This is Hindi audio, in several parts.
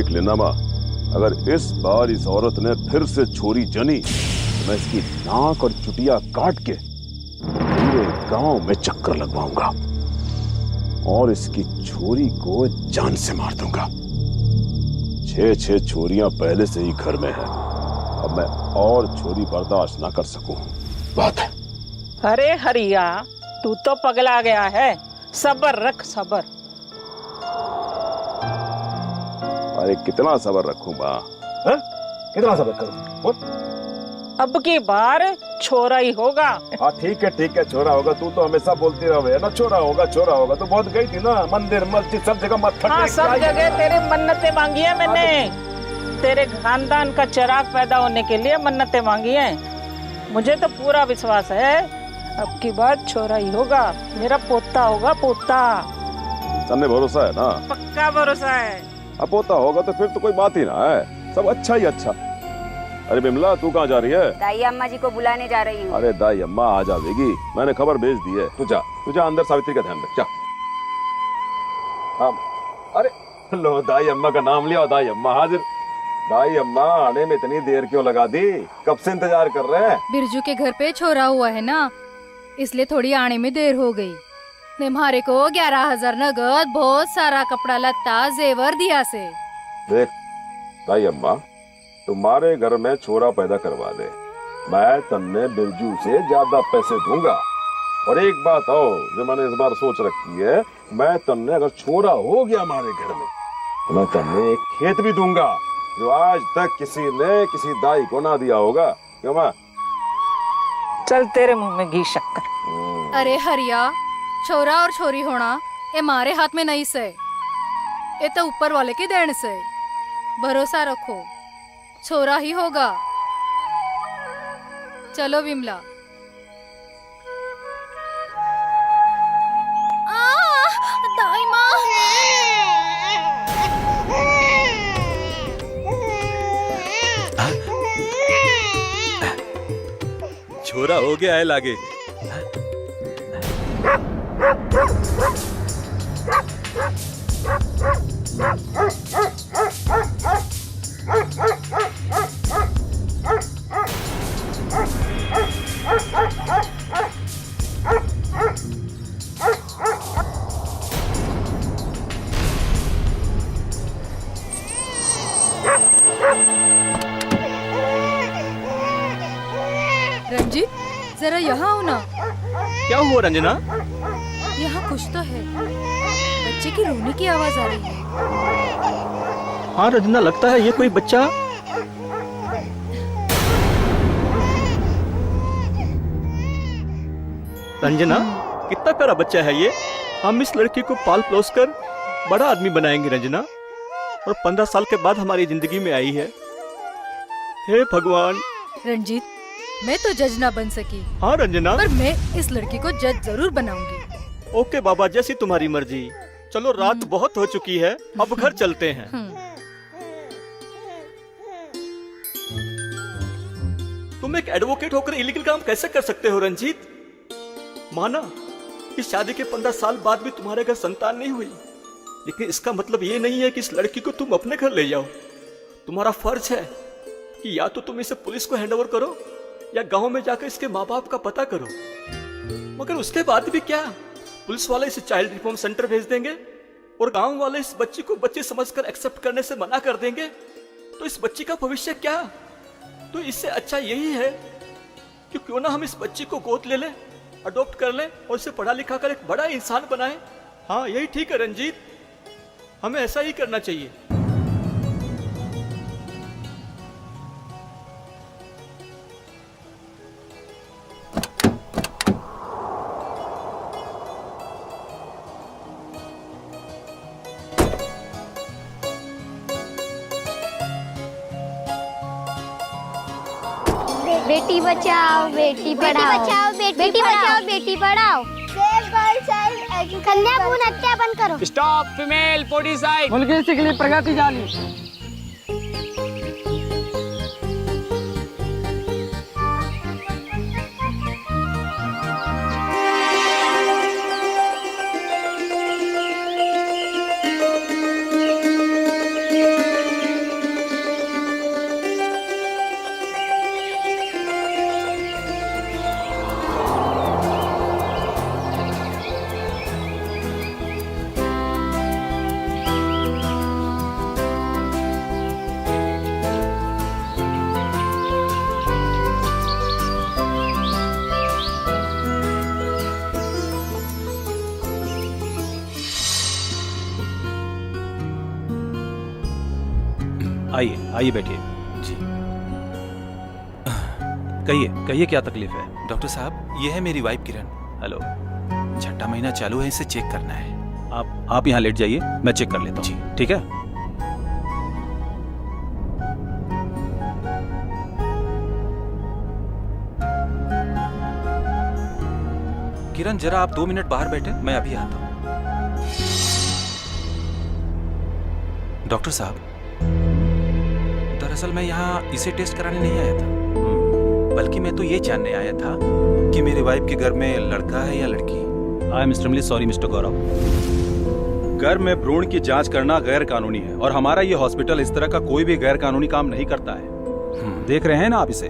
देख लेना माँ, अगर इस बार इस औरत ने फिर से छोरी जनी तो मैं इसकी नाक और चुटिया काट के पूरे गांव में चक्कर लगवाऊंगा और इसकी छोरी को जान से मार दूंगा। 6 छोरियां पहले से ही घर में हैं। अब मैं और छोरी बर्दाश्त ना कर सकूं। बात है। अरे हरिया, तू तो पगला गया है, सबर रख सबर। अरे कितना सबर रखूं माँ? कितना सबर करूं? बोल। अब की बार छोरा ही होगा। हाँ ठीक है छोरा होगा। तू तो हमेशा बोलती रहे ना छोरा होगा। तो बहुत गई थी ना मंदिर मस्जिद सब जगह मत्था। हाँ सब जगह तेरी मन्नतें मांगी है मैंने। तेरे खानदान का चिराग पैदा होने के लिए मन्नतें मांगी हैं। मुझे तो पूरा विश्वास है अब की बार छोरा ही होगा, मेरा पोता होगा, पोता। तन्ने भरोसा है ना? पक्का भरोसा है। अब पोता होगा तो फिर तो कोई बात ही ना है, सब अच्छा ही अच्छा। अरे बिमला तू कहाँ जा रही है? दाई अम्मा जी को बुलाने जा रही हूँ। अरे दाई अम्मा आ जाएगी, मैंने खबर भेज दी है। तू जा अंदर सावित्री का ध्यान रख जा। हाँ अरे लो दाई अम्मा का नाम लिया, दाई अम्मा हाजिर। दाई अम्मा आने में इतनी देर क्यों लगा दी? कब से इंतजार कर रहे हैं? बिरजू के घर पे छोरा हुआ है ना, इसलिए थोड़ी आने में देर हो गई। तुम्हारे को 11,000 नगद, बहुत सारा कपड़ा लत्ता जेवर दिया से। देख दाई अम्मा, तुम्हारे घर में छोरा पैदा करवा दे, मैं तन्ने बिरजू से ज्यादा पैसे दूंगा। और एक बात और जो मैंने इस बार सोच रखी है, मैं तन्ने अगर छोरा हो गया हमारे घर में तो मैं तन्ने एक खेत भी दूंगा जो आज तक किसी ने किसी दाई को ना दिया होगा। क्यों माँ? चल तेरे मुंह में घी शक्कर। अरे हरिया, छोरा और छोरी होना ये हमारे हाथ में नहीं से, ये तो ऊपर वाले की देन से। भरोसा रखो, छोरा ही होगा। चलो विमला। दाई माँ। छोरा हो गया है लागे। रंजीत, जरा यहाँ आओ ना। क्या हुआ रंजना? यहाँ कुछ तो है, बच्चे की रोने की आवाज आ रही है। हाँ रंजना, लगता है ये कोई बच्चा। रंजना, कितना प्यारा बच्चा है ये। हम इस लड़की को पाल पोस कर बड़ा आदमी बनाएंगे रंजना, और 15 साल के बाद हमारी जिंदगी में आई है। हे भगवान। रंजीत, मैं तो जज ना बन सकी। हाँ रंजना, पर मैं इस लड़की को जज जरूर बनाऊंगी। ओके बाबा, जैसी तुम्हारी मर्जी। चलो रात बहुत हो चुकी है, अब घर चलते हैं। तुम एक एडवोकेट होकर इलीगल काम कैसे कर सकते हो रंजीत? माना कि शादी के 15 साल बाद भी तुम्हारे घर संतान नहीं हुई, लेकिन इसका मतलब ये नहीं है कि इस लड़की को तुम अपने घर ले जाओ। तुम्हारा फर्ज है कि या तो तुम इसे पुलिस को हैंडओवर करो या गांव में जाकर इसके माँ बाप का पता करो। मगर उसके बाद भी क्या, पुलिस वाले इसे चाइल्ड रिफॉर्म सेंटर भेज देंगे और गांव वाले इस बच्ची को बच्ची समझकर एक्सेप्ट करने से मना कर देंगे, तो इस बच्ची का भविष्य क्या? तो इससे अच्छा यही है कि क्यों ना हम इस बच्ची को गोद ले लें, अडॉप्ट कर लें और इसे पढ़ा लिखा कर एक बड़ा इंसान बनाएं। हाँ यही ठीक है रंजीत, हमें ऐसा ही करना चाहिए। बेटी बचाओ बेटी पढ़ाओ, बेटी बचाओ बेटी पढ़ाओ। कन्या भ्रूण हत्या बंद करो। Stop female foeticide. मुलगी शिकली प्रगती झाली। आइए आइए बैठिए। जी कहिए कहिए क्या तकलीफ है? डॉक्टर साहब, ये है मेरी वाइफ किरण। हेलो। छठा महीना चालू है, इसे चेक करना है। आप यहाँ लेट जाइए, मैं चेक कर लेता हूँ। ठीक है? किरण, जरा आप 2 मिनट बाहर बैठे, मैं अभी आता हूँ। डॉक्टर साहब, दरअसल मैं यहाँ इसे टेस्ट कराने नहीं आया था, बल्कि मैं तो ये जानने आया था कि मेरे वाइफ के घर में लड़का है या लड़की। I am extremely sorry mister Gaurav. घर में भ्रूण की जांच करना गैर कानूनी है और हमारा ये हॉस्पिटल इस तरह का कोई भी गैर कानूनी काम नहीं करता है। देख रहे हैं ना आप इसे,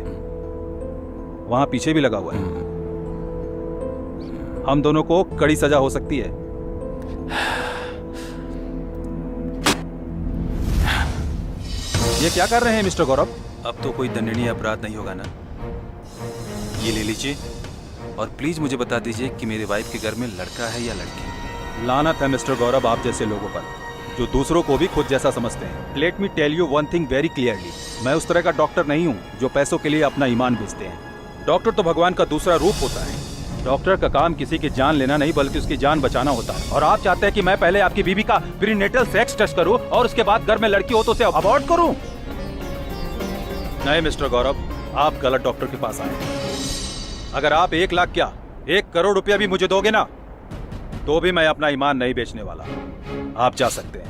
वहां पीछे भी लगा हुआ है। हम दोनों को कड़ी सजा हो सकती है। ये क्या कर रहे हैं मिस्टर गौरव? अब तो कोई दंडनीय अपराध नहीं होगा ना? ये ले लीजिए और प्लीज मुझे बता दीजिए कि मेरे वाइफ के घर में लड़का है या लड़की। लानत है मिस्टर गौरव आप जैसे लोगों पर, जो दूसरों को भी खुद जैसा समझते हैं। Let me tell you one thing very clearly, मैं उस तरह का डॉक्टर नहीं हूँ जो पैसों के लिए अपना ईमान बेचते हैं। डॉक्टर तो भगवान का दूसरा रूप होता है। डॉक्टर का काम किसी की जान लेना नहीं बल्कि उसकी जान बचाना होता है। और आप चाहते हैं कि मैं पहले आपकी बीवी का प्रीनेटल सेक्स टेस्ट करूं और उसके बाद घर में लड़की हो तो उसे अबॉर्ट करूं? नहीं मिस्टर गौरव, आप गलत डॉक्टर के पास आए। अगर आप 1 लाख क्या 1 करोड़ रुपया भी मुझे दोगे ना, तो भी मैं अपना ईमान नहीं बेचने वाला। आप जा सकते हैं।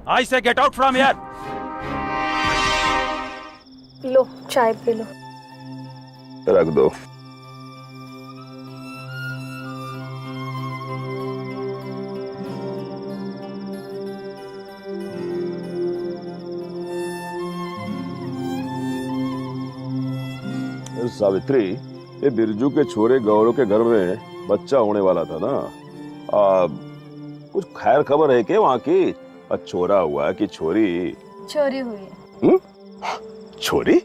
आई से गेट आउट फ्रॉम हियर। लो चाय पी लो। रख दो। सावित्री, ये बिरजू के छोरे गौरव के घर में बच्चा होने वाला था ना, कुछ खैर खबर है क्या वहाँ की? छोरा हुआ कि छोरी? चोरी हुई है। छोरी?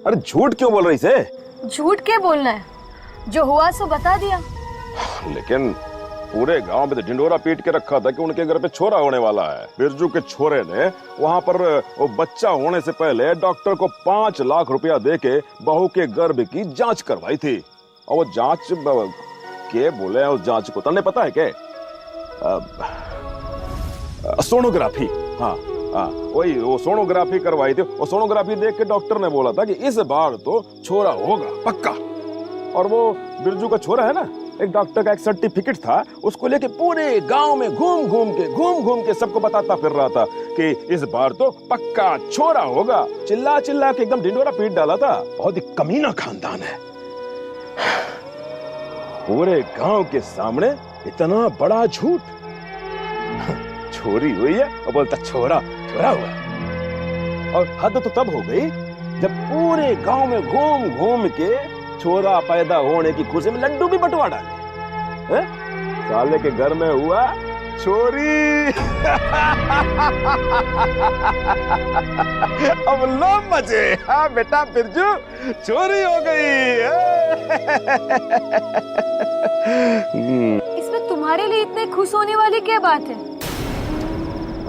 अरे झूठ क्यों बोल रही से? झूठ क्या बोलना है, जो हुआ सो बता दिया। लेकिन पूरे गांव में तो ढिंडोरा पीट के रखा था कि उनके घर पे छोरा होने वाला है। बिरजू के छोरे ने वहां पर वो बच्चा होने से पहले डॉक्टर को 5 लाख रुपया देके बहू के गर्भ की जांच करवाई थी। और वो जांच के बोले उस जांच को तन्ने पता है क्या? सोनोग्राफी। हाँ वही वो सोनोग्राफी करवाई थी। वो सोनोग्राफी देख के डॉक्टर ने बोला था कि इस बार तो छोरा होगा पक्का। और वो बिरजू का छोरा है ना, एक डॉक्टर का एक सर्टिफिकेट था, उसको लेके पूरे गांव में घूम घूम के सबको बताता फिर रहा था कि इस बार तो पक्का छोरा होगा। चिल्ला चिल्ला के एकदम ढिंडोरा पीट डाला था। बहुत ही कमीना खानदान है। पूरे गांव के सामने इतना बड़ा झूठ। छोरी हुई है और बोलता छोरा छोरा हुआ। और हद तो तब हो गई जब पूरे गांव में घूम घूम के छोरा पैदा होने की खुशी में लड्डू भी बंटवा डाले। साले के घर में हुआ छोरी। अब लो मजे। हाँ बेटा बिरजू, छोरी हो गई। इसमें तुम्हारे लिए इतने खुश होने वाली क्या बात है?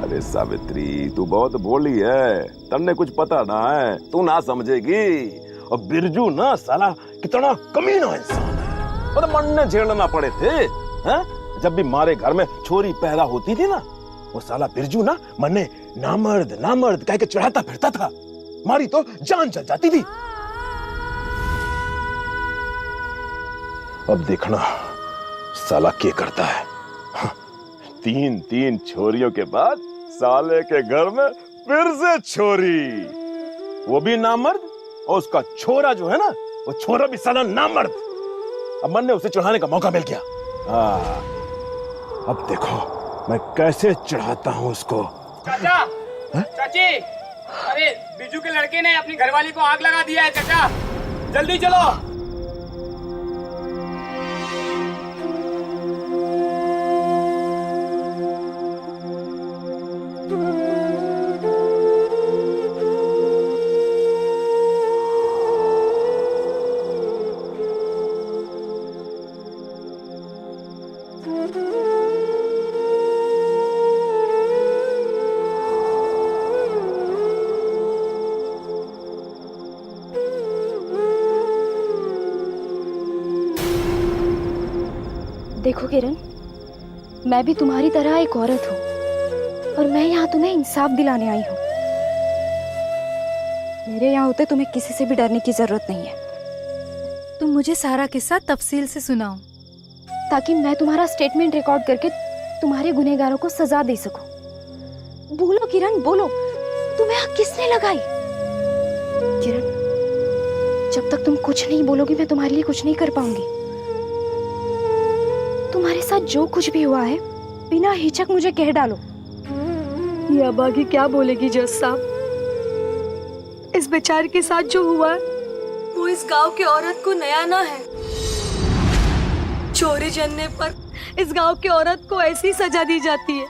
अरे सावित्री, तू बहुत भोली है, तन्ने कुछ पता ना है, तू ना समझेगी। और बिरजू ना साला कितना कमीना इंसान है। और मरने झेलना पड़े थे। हैं? जब भी मारे घर में छोरी पैदा होती थी ना, वो साला बिरजू ना मरने नामर्द कह के चढ़ाता फिरता था। मारी तो जान चल जाती थी। अब देखना साला क्या करता है। 3 छोरियों के बाद साले के घर में फिर से छोरी, वो भी नामर्द। और उसका छोरा जो है ना, वो छोरा भी साला नामर्द। अब मन ने उसे चढ़ाने का मौका मिल गया। अब देखो मैं कैसे चढ़ाता हूँ उसको। चाचा, चाची, अरे बिरजू के लड़के ने अपनी घरवाली को आग लगा दिया है चाचा, जल्दी चलो। देखो किरण, मैं भी तुम्हारी तरह एक औरत हूँ और मैं यहाँ तुम्हें इंसाफ दिलाने आई हूँ। मेरे यहाँ होते तुम्हें किसी से भी डरने की जरूरत नहीं है। तुम मुझे सारा किस्सा तफसील से सुनाओ, ताकि मैं तुम्हारा स्टेटमेंट रिकॉर्ड करके तुम्हारे गुनहगारों को सजा दे सकूं। बोलो किरण, बोलो, तुम्हें आग किसने लगाई? किरण, जब तक तुम कुछ नहीं बोलोगी मैं तुम्हारे लिए कुछ नहीं कर पाऊंगी। तुम्हारे साथ जो कुछ भी हुआ है बिना हिचक मुझे कह डालो। ये अभागी क्या बोलेगी जज साहब? इस बेचारे के साथ जो हुआ है वो इस गांव की औरत को नया ना है। चोरी जनने पर इस गांव की औरत को ऐसी सजा दी जाती है।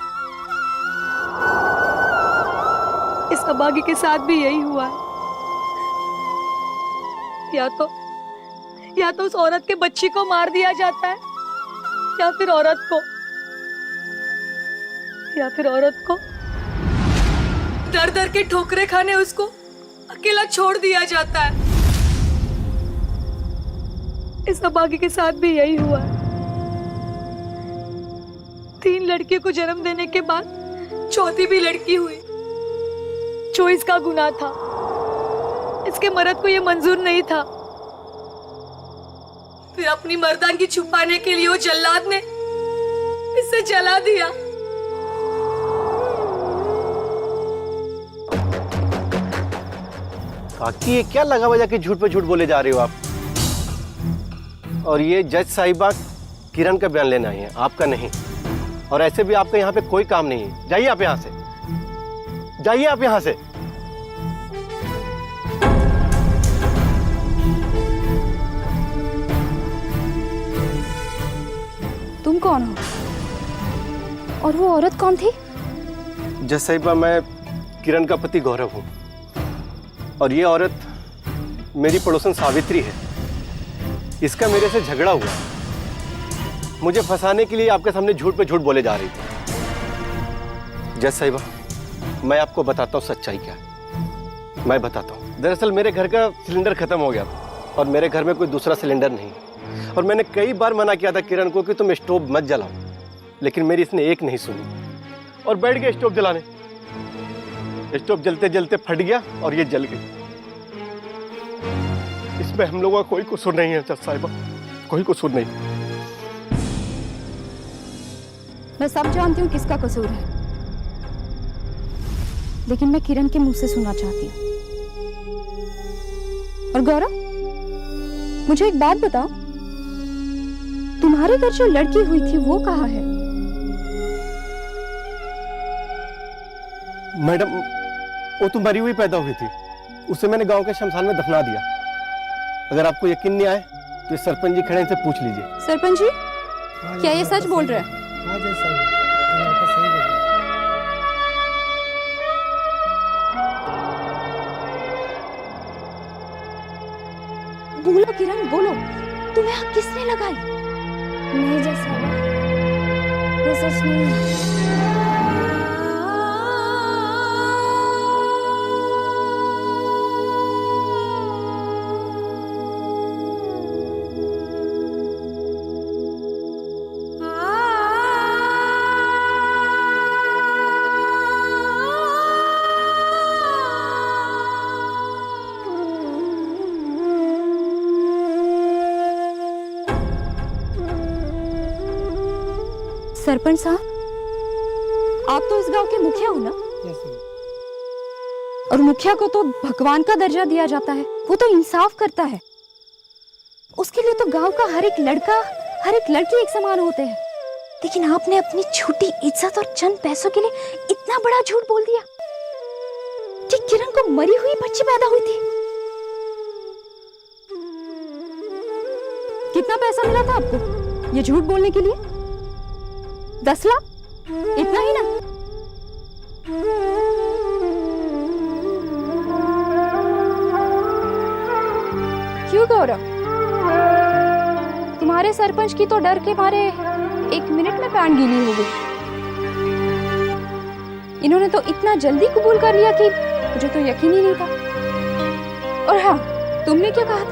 इस अभागी के साथ भी यही हुआ है। या तो उस औरत के बच्ची को मार दिया जाता है या फिर औरत को डर डर के ठोकरे खाने उसको अकेला छोड़ दिया जाता है। इस अभागी के साथ भी यही हुआ है। 3 लड़कियों को जन्म देने के बाद चौथी भी लड़की हुई जो इसका गुनाह था। इसके मर्द को यह मंजूर नहीं था। फिर अपनी मर्दानगी छुपाने के लिए वो जल्लाद ने इसे जला दिया। काकी, ये क्या लगा वजह के झूठ पे झूठ बोले जा रहे हो आप? और ये जज साहिबा किरण का बयान लेना है, आपका नहीं। और ऐसे भी आपका यहाँ पे कोई काम नहीं है। जाइए आप यहाँ से, जाइए आप यहाँ से। तुम कौन हो और वो औरत कौन थी? जज साहिबा, मैं किरण का पति गौरव हूँ और ये औरत मेरी पड़ोसन सावित्री है। इसका मेरे से झगड़ा हुआ। मुझे फंसाने के लिए आपके सामने झूठ पे झूठ बोले जा रही थी। जज साहिबा, मैं आपको बताता हूँ सच्चाई क्या है। मैं बताता हूँ, दरअसल मेरे घर का सिलेंडर खत्म हो गया था और मेरे घर में कोई दूसरा सिलेंडर नहीं। और मैंने कई बार मना किया था किरण को कि तुम स्टोव मत जलाओ, लेकिन मेरी इसने एक नहीं सुनी और बैठ गया स्टोव जलाने। स्टोव जलते जलते फट गया और ये जल गई। इसमें हम लोगों का कोई कसूर नहीं है जज साहिबा, कोई कसूर नहीं। मैं सब जानती हूँ किसका कसूर है, लेकिन मैं किरण के मुंह से सुनना चाहती हूँ। और गौरव, मुझे एक बात बताओ, तुम्हारे घर जो लड़की हुई थी वो कहाँ है? मैडम, वो तो मरी हुई पैदा हुई थी। उसे मैंने गांव के शमशान में दफना दिया। अगर आपको यकीन नहीं आए तो सरपंच जी खड़े, इनसे पूछ लीजिए। सरपंच जी, क्या ये सच बोल रहे हैं? बोलो किरण, बोलो, तुम्हें आग किसने लगाई? नहीं जैसा, ये सच नहीं है। सरपंच साहब, आप तो इस गांव के मुखिया हो ना? और मुखिया को तो भगवान का दर्जा दिया जाता है। वो तो इंसाफ करता है। उसके लिए तो गांव का हर एक लड़का, हर एक लड़की एक समान होते हैं। लेकिन आपने अपनी छोटी इज्जत और चंद पैसों के लिए इतना बड़ा झूठ बोल दिया कि किरण को मरी हुई बच्ची पैदा हुई थी। कितना पैसा मिला था आपको ये झूठ बोलने के लिए? 10 लाख? इतना ही ना? क्यों गौरव, तुम्हारे सरपंच की तो डर के मारे 1 मिनट में पैंट गीली हो गई। इन्होंने तो इतना जल्दी कबूल कर लिया कि मुझे तो यकीन ही नहीं था। और हाँ, तुमने क्या कहा था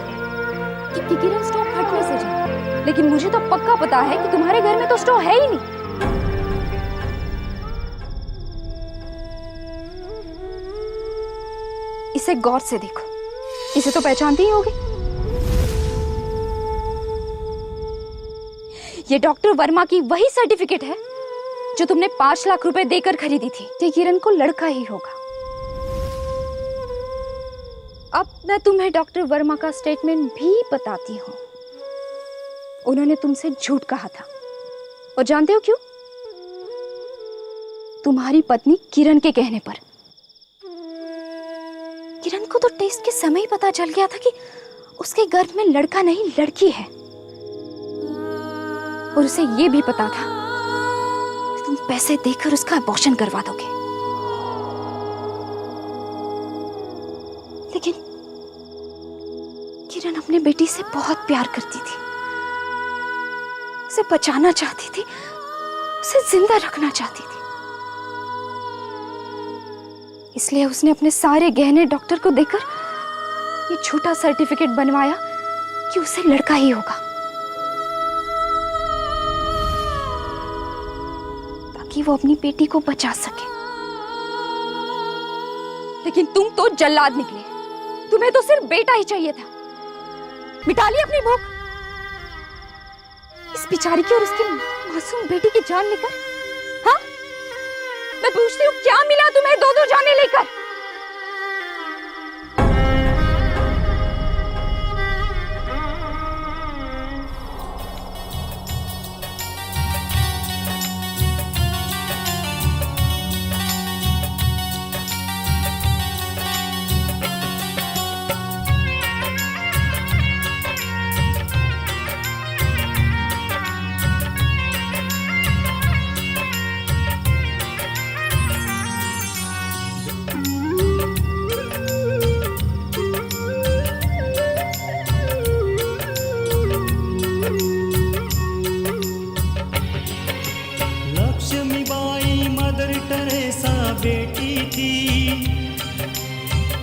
कि किरण स्टोव फटने से जली, लेकिन मुझे तो पक्का पता है कि तुम्हारे घर में तो स्टोव है ही नहीं। इसे गौर से देखो, इसे तो पहचानती ही होगी। ये डॉक्टर वर्मा की वही सर्टिफिकेट है जो तुमने 5 लाख रुपए देकर खरीदी थी। ये किरण को लड़का ही होगा। अब मैं तुम्हें डॉक्टर वर्मा का स्टेटमेंट भी बताती हूँ। उन्होंने तुमसे झूठ कहा था, और जानते हो क्यों? तुम्हारी पत्नी किरण के कहने पर। किरण को तो टेस्ट के समय ही पता चल गया था कि उसके गर्भ में लड़का नहीं लड़की है, और उसे यह भी पता था कि तुम पैसे देकर उसका अबॉर्शन करवा दोगे। लेकिन किरण अपने बेटी से बहुत प्यार करती थी, उसे बचाना चाहती थी, उसे जिंदा रखना चाहती थी। इसलिए उसने अपने सारे गहने डॉक्टर को देकर ये झूठा सर्टिफिकेट बनवाया कि उसे लड़का ही होगा, ताकि वो अपनी बेटी को बचा सके। लेकिन तुम तो जल्लाद निकले, तुम्हें तो सिर्फ बेटा ही चाहिए था। मिटा ली अपनी भूख इस बेचारी की और उसकी मासूम बेटी की जान लेकर। हाँ, मैं पूछती हूँ, क्या मिला तुम्हें 2-2 जाने लेकर? लक्ष्मीबाई मदर टेरेसा बेटी थी,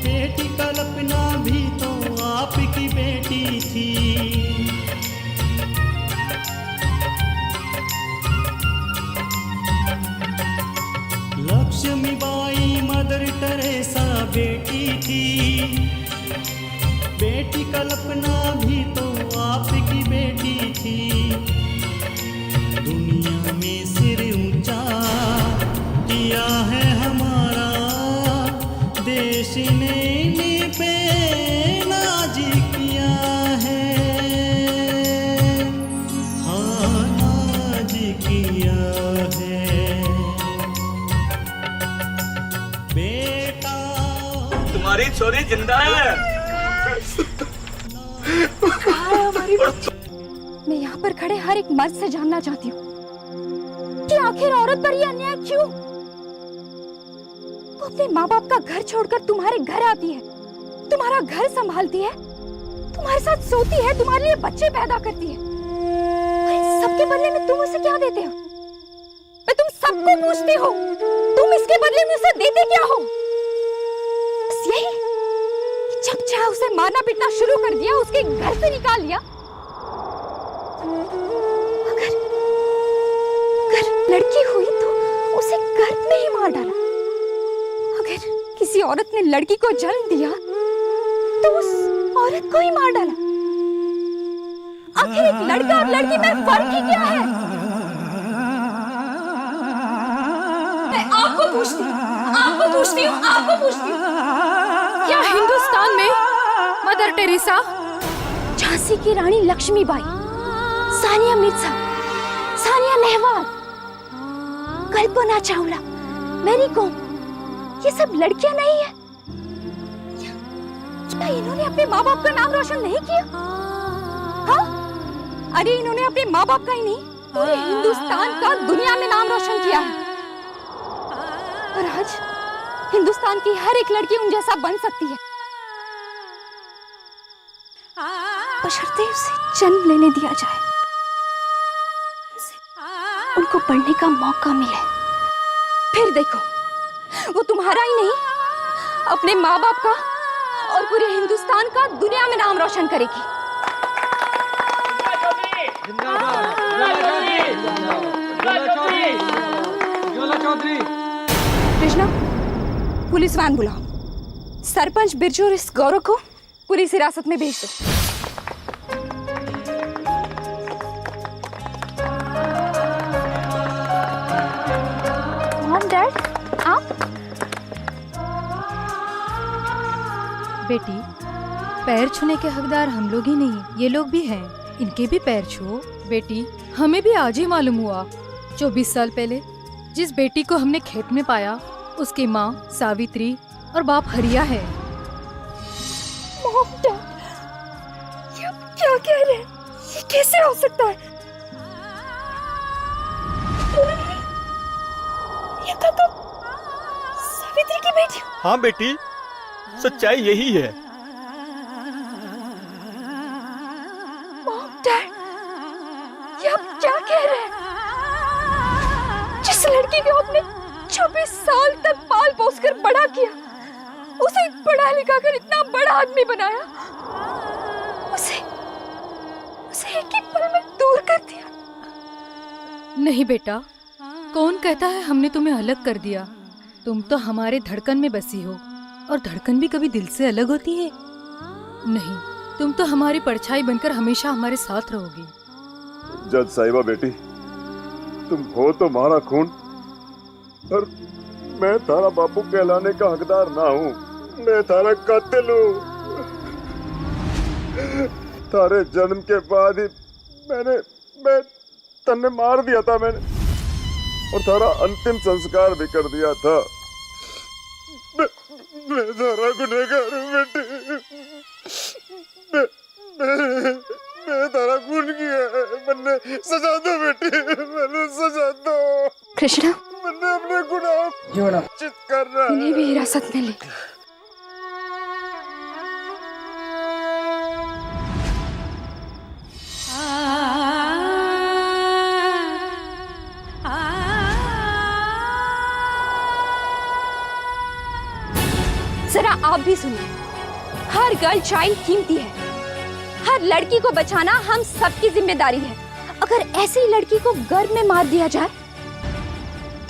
बेटी कल्पना भी तो आपकी बेटी थी। लक्ष्मीबाई मदर टेरेसा बेटी थी, बेटी कल्पना भी तो आपकी बेटी थी। दुनिया में सिर ऊंचा किया है हमारा देश ने, इन पे नाज किया है। हाँ, नाज किया है बेटा। तुम्हारी छोरी जिंदा है। मैं यहाँ पर खड़े हर एक मर्द से जानना चाहती हूँ कि आखिर औरत पर यह अन्याय क्यों? वो अपने माँ बाप का घर छोड़कर तुम्हारे घर आती है, तुम्हारा घर संभालती है, तुम्हारे साथ सोती है, तुम्हारे लिए बच्चे पैदा करती है, और इन सबके बदले में तुम उसे क्या देते हो? मैं तुम सबको पूछती हूँ, तुम इसके बदले में उसे देते क्या हो? बस यही, जब चाहे उसे मारना पीटना शुरू कर दिया, उसके घर से निकाल लिया। अगर लड़की हुई तो उसे गर्भ में ही मार डाला। अगर किसी औरत ने लड़की को जन्म दिया तो उस औरत को ही मार डाला। आखिर एक लड़का और लड़की में फर्क ही क्या है? मैं आपको पूछती हूँ। क्या हिंदुस्तान में मदर टेरेसा, झांसी की रानी लक्ष्मीबाई, सानिया मिर्जा, सानिया नेहवाल, कल्पना चावला, मैरी कॉम, ये सब लड़कियां नहीं है? क्या इन्होंने अपने माँ बाप का नाम रोशन नहीं किया? हाँ? अरे इन्होंने अपने माँ बाप का ही नहीं, पूरे हिंदुस्तान का दुनिया में नाम रोशन किया है। और आज हिंदुस्तान की हर एक लड़की उन जैसा बन सकती है, बशर्ते उसे जन्म लेने दिया जाए, उनको पढ़ने का मौका मिले। फिर देखो, वो तुम्हारा ही नहीं, अपने माँ बाप का और पूरे हिंदुस्तान का दुनिया में नाम रोशन करेगी। कृष्णा, पुलिस वैन बुलाओ। सरपंच बिरजू और इस गौरव को पुलिस हिरासत में भेज दो। मॉम, डैड, आप? बेटी, पैर छूने के हकदार हम लोग ही नहीं, ये लोग भी हैं। इनके भी पैर छुओ। बेटी, हमें भी आज ही मालूम हुआ 24 साल पहले जिस बेटी को हमने खेत में पाया उसकी माँ सावित्री और बाप हरिया है। मॉम, डैड, ये आप क्या कह रहे हैं? ये कैसे हो सकता है? ये तो सावित्री की बेटी। हाँ बेटी, सच्चाई यही है। मॉम, डैड, ये आप क्या कह रहे हैं? जिस लड़की को आपने 26 साल तक पाल पोस कर बड़ा किया, उसे पढ़ा लिखा कर इतना बड़ा आदमी बनाया, उसे एक ही पल में दूर कर दिया। नहीं बेटा, कौन कहता है हमने तुम्हें अलग कर दिया? तुम तो हमारे धड़कन में बसी हो, और धड़कन भी कभी दिल से अलग होती है? नहीं, तुम तो हमारी परछाई बनकर हमेशा हमारे साथ रहोगी। जज साहिबा बेटी, तुम हो तो मारा खून, पर मैं तारा बापू कहलाने का हकदार ना हूँ। मैं तारा कातिल हूँ। तारे जन्म के बाद ही मैं तन्ने मार दिया था मैंने, और तारा अंतिम संस्कार भी कर दिया था। मैं तारा गुनहगार हूँ बेटी। मैं तारा खून किया है। मैंने सजा दो बेटी, मैंने सजा दो। कृष्णा, मैंने अपने गुनाह चित करना। इन्हें भी हिरासत में ले। जरा आप भी सुनिए। हर गर्ल चाइल्ड कीमती है। हर लड़की को बचाना हम सबकी जिम्मेदारी है। अगर ऐसी लड़की को गर्भ में मार दिया जाए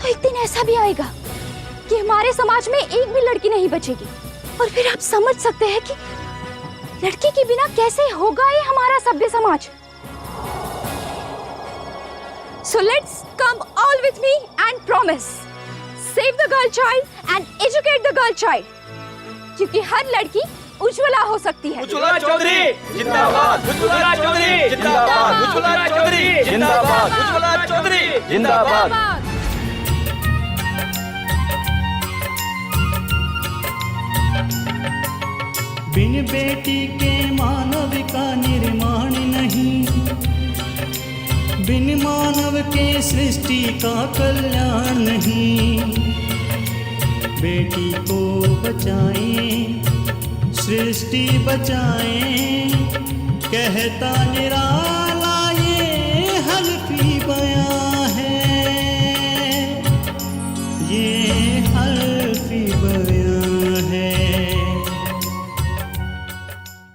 तो एक दिन ऐसा भी आएगा कि हमारे समाज में एक भी लड़की नहीं बचेगी, और फिर आप समझ सकते हैं कि लड़की के बिना कैसे होगा ये हमारा सभ्य समाज। So let's come all with me and promise, save the girl child and educate the girl child, क्योंकि हर लड़की उज्ज्वला हो सकती है। उज्ज्वला चौधरी जिंदाबाद, उज्ज्वला चौधरी जिंदाबाद, उज्ज्वला चौधरी जिंदाबाद, उज्ज्वला चौधरी जिंदाबाद। बिन बेटी के मानव का निर्माण नहीं, बिन मानव के सृष्टि का कल्याण नहीं। बेटी को बचाएं, सृष्टि बचाएं, कहता निराला ये हल्फी बयां है। ये